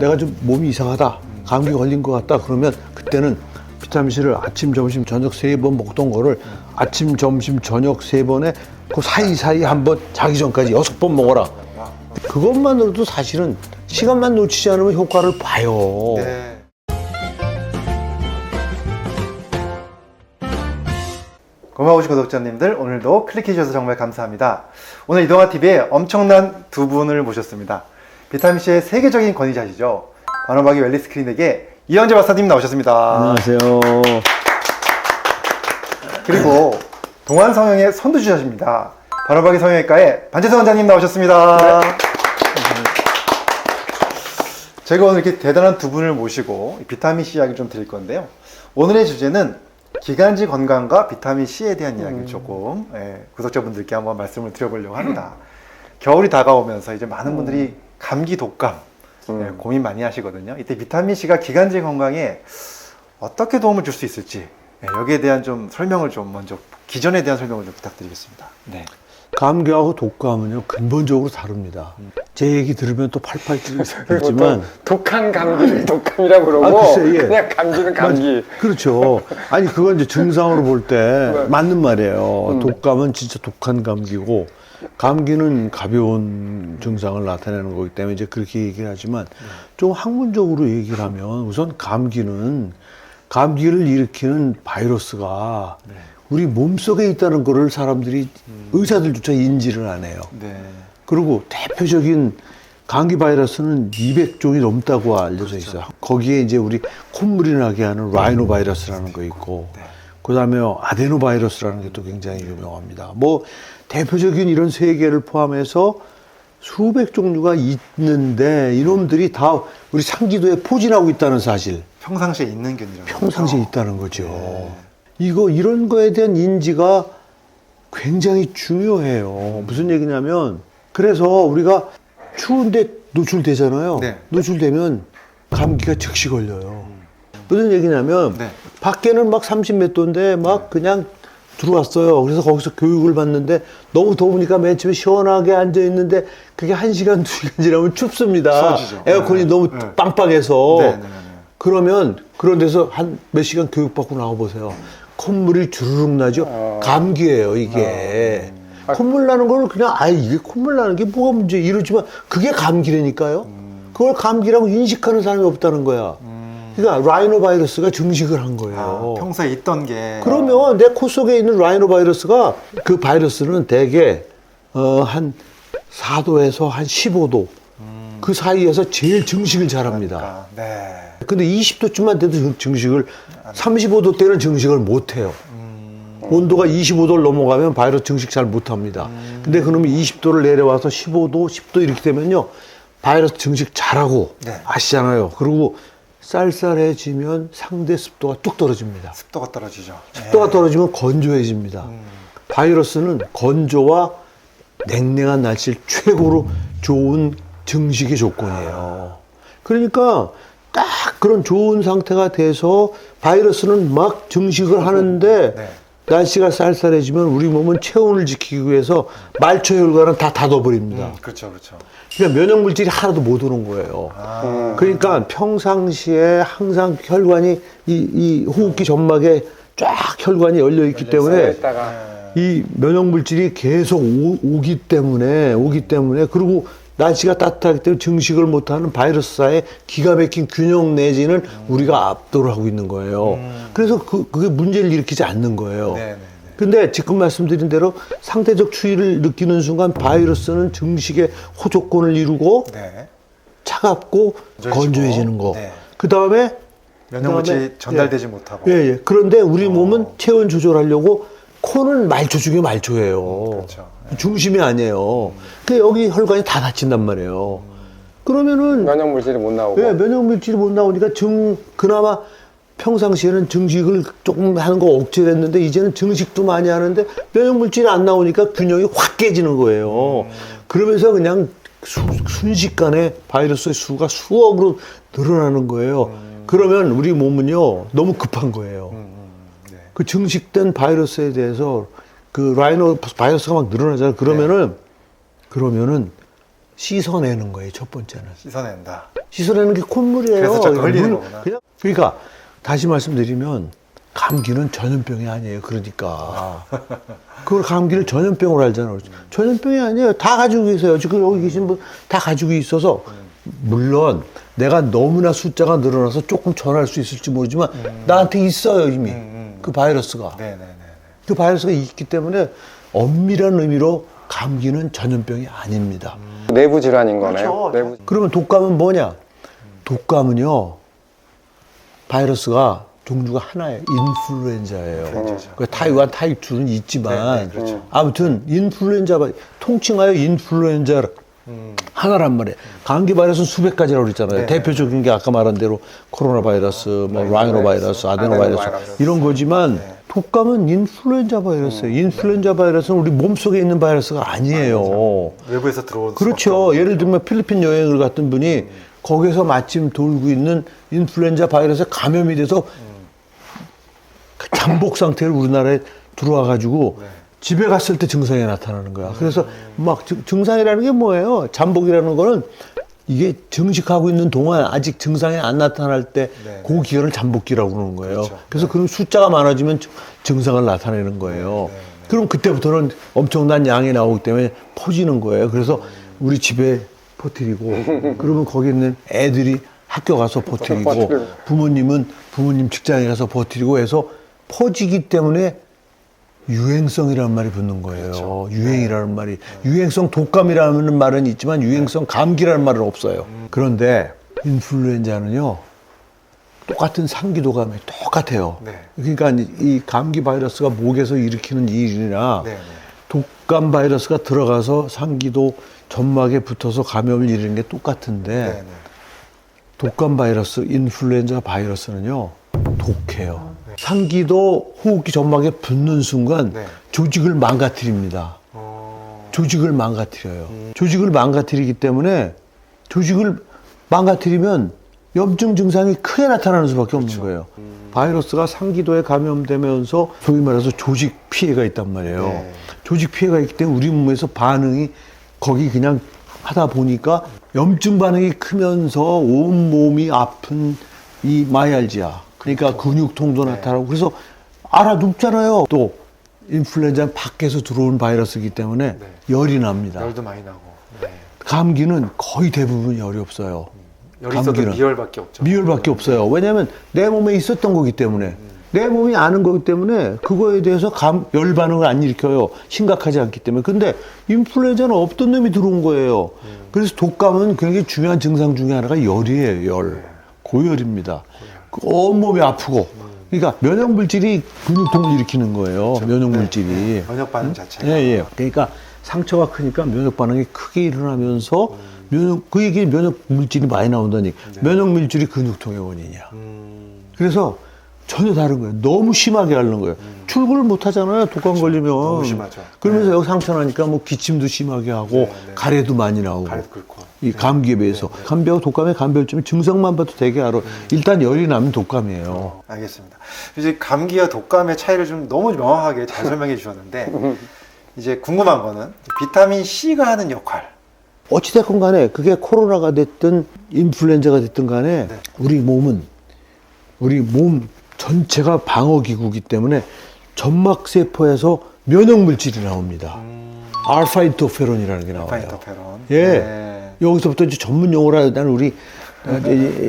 내가 좀 몸이 이상하다, 감기 걸린 것 같다 그러면 그때는 비타민C를 아침, 점심, 저녁 3번 먹던 거를 아침, 점심, 저녁 3번에 그 사이사이 한 번 자기 전까지 6번 먹어라. 그것만으로도 사실은 시간만 놓치지 않으면 효과를 봐요. 네. 고마우신 구독자님들, 오늘도 클릭해주셔서 정말 감사합니다. 오늘 이동아TV에 엄청난 두 분을 모셨습니다. 비타민C의 세계적인 권위자시죠. 바로박이 웰니스 클리닉의 이영재 박사님 나오셨습니다. 안녕하세요. 그리고 동안성형의 선두주자십니다. 바로박이 성형외과의 반재성 원장님 나오셨습니다. 네. 제가 오늘 이렇게 대단한 두 분을 모시고 비타민C 이야기를 좀 드릴 건데요. 오늘의 주제는 기관지 건강과 비타민C에 대한 이야기를 조금 구독자분들께 한번 말씀을 드려보려고 합니다. 겨울이 다가오면서 이제 많은 분들이 감기, 독감 고민 많이 하시거든요. 이때 비타민C가 기관지 건강에 어떻게 도움을 줄 수 있을지 여기에 대한 좀 설명을 좀 먼저 기전에 대한 설명을 좀 부탁드리겠습니다. 네. 감기하고 독감은요 근본적으로 다릅니다. 제 얘기 들으면 또 팔팔 뛰겠지만 독한 감기를 독감이라고 그러고 글쎄, 예. 그냥 감기는 감기. 그렇죠. 아니 그건 이제 증상으로 볼 때 맞는 말이에요. 독감은 진짜 독한 감기고 감기는 가벼운 증상을 나타내는 거기 때문에 이제 그렇게 얘기를 하지만 좀 학문적으로 얘기를 하면 우선 감기는 감기를 일으키는 바이러스가 우리 몸속에 있다는 거를 사람들이 의사들조차 인지를 안 해요. 네. 그리고 대표적인 감기 바이러스는 200종이 넘다고 알려져 있어요. 거기에 이제 우리 콧물이 나게 하는 라이노 바이러스라는 거 있고, 그 다음에 아데노 바이러스라는 게 또 굉장히 유명합니다. 뭐 대표적인 이런 세 개를 포함해서 수백 종류가 있는데 이놈들이 다 우리 상기도에 포진하고 있다는 사실. 평상시에 있는 균이라고. 평상시에 있다는 거죠. 이런 거에 대한 인지가 굉장히 중요해요. 무슨 얘기냐면, 그래서 우리가 추운데 노출되잖아요. 네. 노출되면 감기가 즉시 걸려요. 무슨 얘기냐면, 밖에는 막 30 몇 도인데 막 그냥 들어왔어요. 그래서 거기서 교육을 받는데 너무 더우니까 맨 처음에 시원하게 앉아있는데 그게 1시간, 2시간 지나면 춥습니다. 추워지죠. 에어컨이 너무 빵빵해서. 네. 그러면 그런 데서 한 몇 시간 교육받고 나와보세요. 콧물이 주르륵 나죠? 감기예요, 이게. 콧물 나는 걸 그냥, 이게 콧물 나는 게 뭐가 문제 이러지만 그게 감기라니까요? 그걸 감기라고 인식하는 사람이 없다는 거야. 그러니까 라이노 바이러스가 증식을 한 거예요. 평소에 있던 게. 그러면 내 코 속에 있는 라이노 바이러스가 그 바이러스는 대개 한 4도에서 한 15도 그 사이에서 제일 증식을 잘합니다. 네. 근데 20도쯤만 돼도 증식을 35도 때는 증식을 못 해요. 온도가 25도를 넘어가면 바이러스 증식 잘 못 합니다. 근데 그놈이 20도를 내려와서 15도, 10도 이렇게 되면요. 바이러스 증식 잘하고 아시잖아요. 그리고 쌀쌀해지면 상대 습도가 뚝 떨어집니다. 습도가 떨어지죠. 습도가 떨어지면 건조해집니다. 바이러스는 건조와 냉랭한 날씨를 최고로 좋은 증식의 조건이에요. 그러니까 딱 그런 좋은 상태가 돼서 바이러스는 막 증식을 하는데 날씨가 쌀쌀해지면 우리 몸은 체온을 지키기 위해서 말초 혈관은 다 닫아버립니다. 그렇죠, 그렇죠. 그러니까 면역 물질이 하나도 못 오는 거예요. 그러니까 평상시에 항상 혈관이 이 호흡기 점막에 쫙 혈관이 열려 있기 때문에 이 면역 물질이 계속 오기 때문에 그리고 날씨가 따뜻하기 때문에 증식을 못하는 바이러스사의 기가 막힌 균형 내지는 우리가 압도를 하고 있는 거예요. 그래서 그게 문제를 일으키지 않는 거예요. 근데 지금 말씀드린 대로 상대적 추위를 느끼는 순간 바이러스는 증식의 호조건을 이루고 차갑고 건조해지는 거. 그 다음에 면역물질이 전달되지 못하고. 그런데 우리 몸은 체온 조절하려고 코는 말초 중에 말초예요. 그렇죠. 중심이 아니에요. 그 여기 혈관이 다 닫힌단 말이에요. 그러면은 면역 물질이 못 나오고. 면역 물질이 못 나오니까 그나마 평상시에는 증식을 조금 하는 거 억제를 했는데 이제는 증식도 많이 하는데 면역 물질이 안 나오니까 균형이 확 깨지는 거예요. 그러면서 그냥 순식간에 바이러스의 수가 수억으로 늘어나는 거예요. 그러면 우리 몸은요 너무 급한 거예요. 그 증식된 바이러스에 대해서 그 라이노 바이러스가 막 늘어나잖아요. 그러면은 씻어내는 거예요, 첫 번째는. 씻어낸다. 씻어내는 게 콧물이에요. 그래서 자꾸 그냥 흘리는 물, 거구나. 그러니까 다시 말씀드리면 감기는 전염병이 아니에요. 그러니까 그걸 감기를 전염병으로 알잖아요. 전염병이 아니에요. 다 가지고 계세요. 지금 여기 계신 분 다 가지고 있어서 물론 내가 너무나 숫자가 늘어나서 조금 전할 수 있을지 모르지만 나한테 있어요 이미 그 바이러스가. 네네네. 그 바이러스가 있기 때문에 엄밀한 의미로 감기는 전염병이 아닙니다. 내부 질환인 거네요. 그렇죠. 내부. 그러면 독감은 뭐냐? 독감은요, 바이러스가 종류가 하나예요. 인플루엔자예요. 그 타입 1, 타입 2는 있지만, 네, 그렇죠. 아무튼 인플루엔자, 통칭하여 인플루엔자 하나란 말이에요. 감기 바이러스는 수백 가지라고 그랬잖아요. 네. 대표적인 게 아까 말한 대로 코로나 바이러스, 뭐 라이노 바이러스, 아데노 바이러스 아데노바이러스. 이런 거지만 독감은 인플루엔자 바이러스예요. 인플루엔자 바이러스는 우리 몸속에 있는 바이러스가 아니에요. 외부에서 들어온 그렇죠. 예를 들면 필리핀 여행을 갔던 분이 거기서 마침 돌고 있는 인플루엔자 바이러스에 감염이 돼서 잠복 상태로 우리나라에 들어와 가지고 집에 갔을 때 증상이 나타나는 거야. 그래서 막 증상이라는 게 뭐예요? 잠복이라는 거는 이게 증식하고 있는 동안 아직 증상이 안 나타날 때 네. 그 기간을 잠복기라고 그러는 거예요. 그렇죠. 그래서 그런 숫자가 많아지면 증상을 나타내는 거예요. 그럼 그때부터는 엄청난 양이 나오기 때문에 퍼지는 거예요. 그래서 우리 집에 퍼뜨리고 그러면 거기 있는 애들이 학교 가서 퍼뜨리고 부모님은 부모님 직장에 가서 퍼뜨리고 해서 퍼지기 때문에 유행성이라는 말이 붙는 거예요. 그렇죠. 유행이라는 말이. 유행성 독감이라는 말은 있지만 유행성 감기라는 말은 없어요. 그런데 인플루엔자는요. 똑같은 상기도감이 똑같아요. 네. 그러니까 이 감기 바이러스가 목에서 일으키는 일이나 네, 네. 독감 바이러스가 들어가서 상기도 점막에 붙어서 감염을 일으키는 게 똑같은데 네, 네. 독감 바이러스, 인플루엔자 바이러스는요, 독해요. 상기도 호흡기 점막에 붙는 순간 네. 조직을 망가뜨립니다. 조직을 망가뜨려요. 조직을 망가뜨리기 때문에 조직을 망가뜨리면 염증 증상이 크게 나타나는 수밖에 없는 거예요. 바이러스가 상기도에 감염되면서 소위 말해서 조직 피해가 있단 말이에요. 네. 조직 피해가 있기 때문에 우리 몸에서 반응이 거기 그냥 하다 보니까 염증 반응이 크면서 온몸이 아픈 이 마이알지아, 그러니까 근육통도 나타나고 그래서 알아눕잖아요. 또 인플루엔자는 밖에서 들어온 바이러스이기 때문에 열이 납니다. 열도 많이 나고. 네. 감기는 거의 대부분 열이 없어요. 열이 있어도 감기는. 미열밖에 없죠. 미열밖에 없어요. 왜냐하면 내 몸에 있었던 거기 때문에. 내 몸이 아는 거기 때문에 그거에 대해서 열 반응을 안 일으켜요. 심각하지 않기 때문에. 근데 인플루엔자는 없던 놈이 들어온 거예요. 그래서 독감은 굉장히 중요한 증상 중에 하나가 열이에요. 열. 고열입니다. 온몸이 아프고. 그러니까 면역물질이 근육통을 일으키는 거예요. 면역물질이. 면역 반응 자체가. 예, 예. 그러니까 상처가 크니까 면역 반응이 크게 일어나면서 그 얘기 면역 물질이 많이 나온다니. 면역 물질이 근육통의 원인이야. 그래서 전혀 다른 거예요. 너무 심하게 앓는 거예요. 출근을 못 하잖아요. 독감 걸리면. 너무 심하죠. 그러면서 여기 상처 나니까 뭐 기침도 심하게 하고 가래도 많이 나오고. 가래도 끓고. 이 감기에 비해서. 감기하고 독감의 감별점이 증상만 봐도 되게 알아. 일단 열이 나면 독감이에요. 알겠습니다. 이제 감기와 독감의 차이를 좀 너무 명확하게 잘 설명해 주셨는데 이제 궁금한 거는 비타민 C가 하는 역할. 어찌됐건 간에 그게 코로나가 됐든 인플루엔자가 됐든 간에 우리 몸은 우리 몸 전체가 방어기구이기 때문에 점막세포에서 면역물질이 나옵니다. 알파 인터페론이라는 게 나와요. 파이터페론. 예. 네. 여기서부터 이제 전문 용어로 하는 우리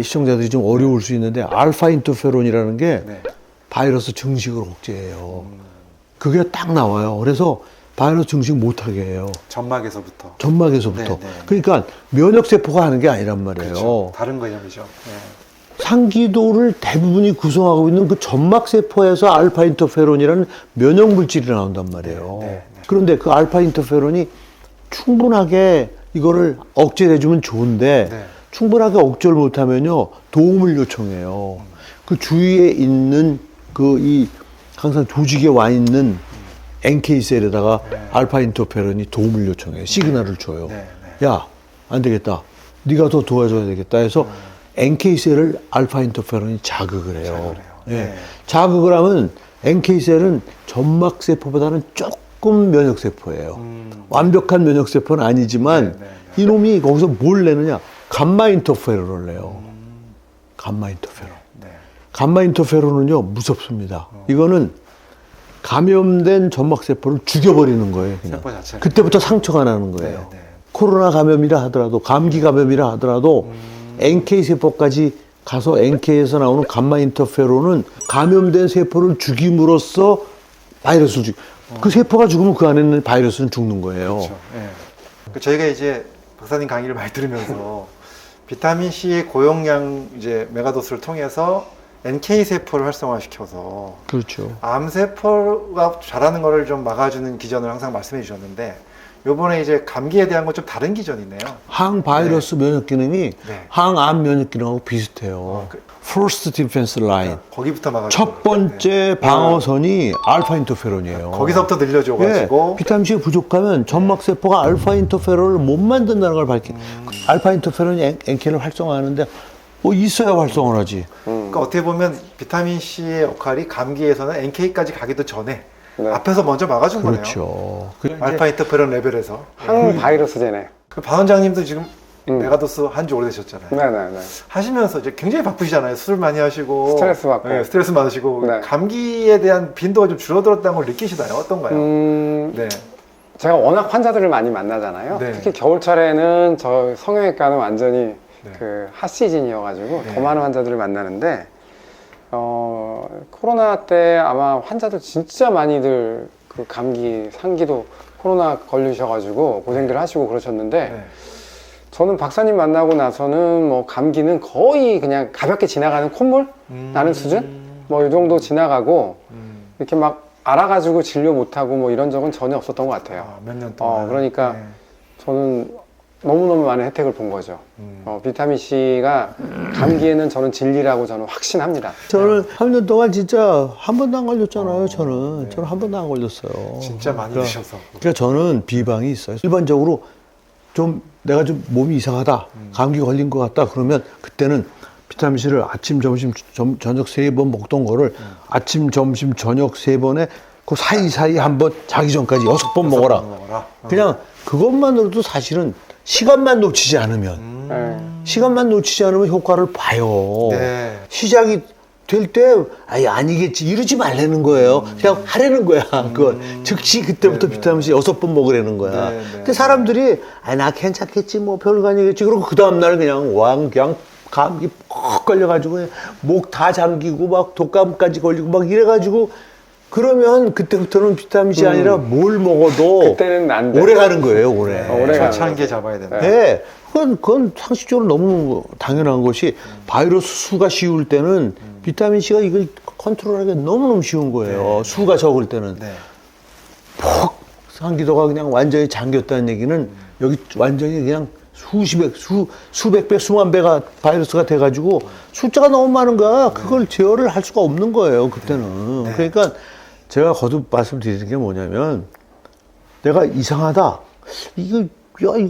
시청자들이 좀 어려울 수 있는데 알파 인터페론이라는 게 네. 바이러스 증식을 억제해요. 그게 딱 나와요. 그래서 바이러스 증식 못하게 해요. 점막에서부터. 점막에서부터. 네, 네. 그러니까 면역세포가 하는 게 아니란 말이에요. 그렇죠. 다른 개념이죠. 네. 상기도를 대부분이 구성하고 있는 그 점막세포에서 알파 인터페론이라는 면역물질이 나온단 말이에요. 네, 네, 네. 그런데 그 알파 인터페론이 충분하게 이거를 억제해주면 좋은데 네. 충분하게 억제를 못하면요 도움을 요청해요. 그 주위에 있는 항상 조직에 와 있는 NK셀에다가 알파 인터페론이 도움을 요청해요. 시그널을 줘요. 네, 야, 안 되겠다. 네가 더 도와줘야 되겠다 해서 NK셀을 알파 인터페론이 자극을 해요. 자극을 해요. 예. 네. 자극을 하면 NK셀은 점막세포보다는 조금 면역세포예요. 완벽한 면역세포는 아니지만 네, 네, 네. 이놈이 거기서 뭘 내느냐? 감마 인터페론을 내요. 감마 인터페론. 네. 감마 인터페론은요, 무섭습니다. 이거는 감염된 점막세포를 죽여버리는 거예요. 그냥. 세포 자체를. 그때부터 상처가 나는 거예요. 네, 네. 코로나 감염이라 하더라도, 감기 감염이라 하더라도, NK세포까지 가서 NK에서 나오는 감마 인터페론은 감염된 세포를 죽임으로써 바이러스를 그 세포가 죽으면 그 안에 있는 바이러스는 죽는 거예요. 그렇죠. 예. 저희가 이제 박사님 강의를 많이 들으면서 비타민 C의 고용량 이제 메가도스를 통해서 NK 세포를 활성화시켜서 그렇죠. 암 세포가 자라는 거를 좀 막아주는 기전을 항상 말씀해 주셨는데 요번에 이제 감기에 대한 건 좀 다른 기전이네요. 항바이러스 면역 기능이 네. 항암 면역 기능하고 비슷해요. First defense line. 거기부터 막아주고 첫 번째 방어선이 알파 인터페론이에요. 거기서부터 늘려줘가지고 비타민 C가 부족하면 점막세포가 알파 인터페론을 못 만든다는 걸 밝힌. 알파 인터페론이 NK를 활성화하는데 뭐 있어야 활성화를 하지. 그러니까 어떻게 보면 비타민 C의 역할이 감기에서는 NK까지 가기도 전에 네. 앞에서 먼저 막아준 거네요. 그렇죠. 알파 인터페론 레벨에서. 항바이러스제네. 반 원장님도 지금 메가도스 한 지 오래되셨잖아요. 네네네. 하시면서 이제 굉장히 바쁘시잖아요. 술 많이 하시고 스트레스 받고. 네, 스트레스 많으시고 네. 감기에 대한 빈도가 좀 줄어들었다는 걸 느끼시나요? 어떤가요? 네. 제가 워낙 환자들을 많이 만나잖아요. 네. 특히 겨울철에는 저 성형외과는 완전히 네. 그 핫시즌이어가지고 네. 더 많은 환자들을 만나는데 코로나 때 아마 환자들 진짜 많이들 그 감기, 상기도 코로나 걸리셔가지고 고생들 하시고 그러셨는데 네. 저는 박사님 만나고 나서는 뭐 감기는 거의 그냥 가볍게 지나가는 콧물 나는 수준? 뭐 이 정도 지나가고 이렇게 막 알아가지고 진료 못하고 뭐 이런 적은 전혀 없었던 것 같아요. 몇 년 동안. 그러니까 네. 저는 너무너무 많은 혜택을 본 거죠. 비타민 C가 감기에는 저는 진리라고 저는 확신합니다. 저는 3년 동안 진짜 한 번도 안 걸렸잖아요. 저는 한 번도 안 걸렸어요. 진짜 많이 드셔서. 그러니까 저는 비방이 있어요. 일반적으로 좀 내가 좀 몸이 이상하다, 감기 걸린 것 같다 그러면 그때는 비타민 C를 아침, 점심, 저녁 3번 먹던 거를 아침, 점심, 저녁 3번에 그 사이사이 한 번 자기 전까지 6번 먹어라. 먹어라. 그냥 그것만으로도 사실은 시간만 놓치지 않으면 시간만 놓치지 않으면 효과를 봐요. 네. 시작이 될 때 아니겠지 이러지 말라는 거예요. 그냥 하라는 거야. 그걸 즉시 그때부터 비타민 C 6번 먹으라는 거야. 네, 네, 근데 사람들이 나 괜찮겠지 뭐 별거 아니겠지 그러고 그 다음날 그냥 그냥 감기 퍽 걸려가지고 목 다 잠기고 막 독감까지 걸리고 막 이래가지고 그러면 그때부터는 비타민 C 아니라 뭘 먹어도 그때는 안 돼. 오래 가는 거예요. 오래. 오래 가는 차한 개 잡아야 된다. 네. 그건 상식적으로 너무 당연한 것이 바이러스 수가 쉬울 때는 비타민 C가 이걸 컨트롤하기 너무너무 쉬운 거예요. 수가 적을 때는. 네. 퍽 상기도가 그냥 완전히 잠겼다는 얘기는 여기 완전히 그냥 수백 배, 수만 배가 바이러스가 돼가지고 숫자가 너무 많은 거야. 그걸 제어를 할 수가 없는 거예요. 그때는. 그러니까 제가 거듭 말씀드리는 게 뭐냐면 내가 이상하다. 이거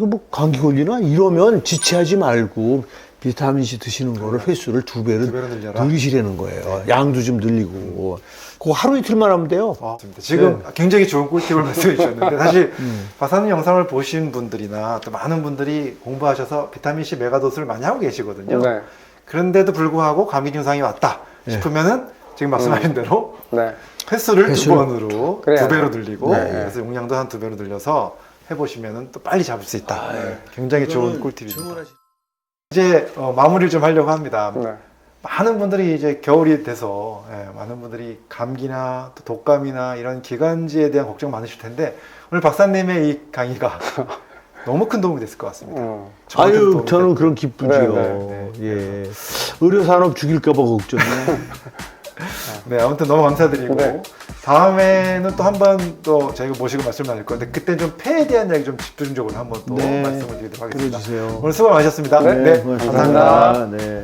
뭐 감기 걸리나? 이러면 지체하지 말고 비타민 C 드시는 거를 횟수를 2배로 늘려라. 늘리시라는 거예요. 양도 좀 늘리고. 그거 하루 이틀만 하면 돼요. 지금 굉장히 좋은 꿀팁을 말씀해 주셨는데 사실 박사님 영상을 보신 분들이나 또 많은 분들이 공부하셔서 비타민 C 메가도스를 많이 하고 계시거든요. 네. 그런데도 불구하고 감기 증상이 왔다 싶으면은 지금 말씀하신 대로 네. 횟수를 2번으로 그래야 2배로 늘리고 네. 그래서 용량도 한 2배로 늘려서 해보시면은 또 빨리 잡을 수 있다. 네. 굉장히 좋은 꿀팁입니다. 이제 마무리를 좀 하려고 합니다. 네. 많은 분들이 이제 겨울이 돼서 많은 분들이 감기나 또 독감이나 이런 기관지에 대한 걱정 많으실 텐데 오늘 박사님의 이 강의가 너무 큰 도움이 됐을 것 같습니다. 저한테도 아유, 도움이 저는 됐고. 그런 기쁘지요. 네, 예. 의료산업 죽일까봐 걱정이야. 네, 아무튼 너무 감사드리고 네. 다음에는 또 한 번 또 저희가 모시고 말씀 나눌 건데 그때 좀 폐에 대한 이야기 좀 집중적으로 한번 또 네. 말씀을 드리도록 하겠습니다. 그래주세요. 오늘 수고 많으셨습니다. 네, 네, 고맙습니다. 감사합니다. 네.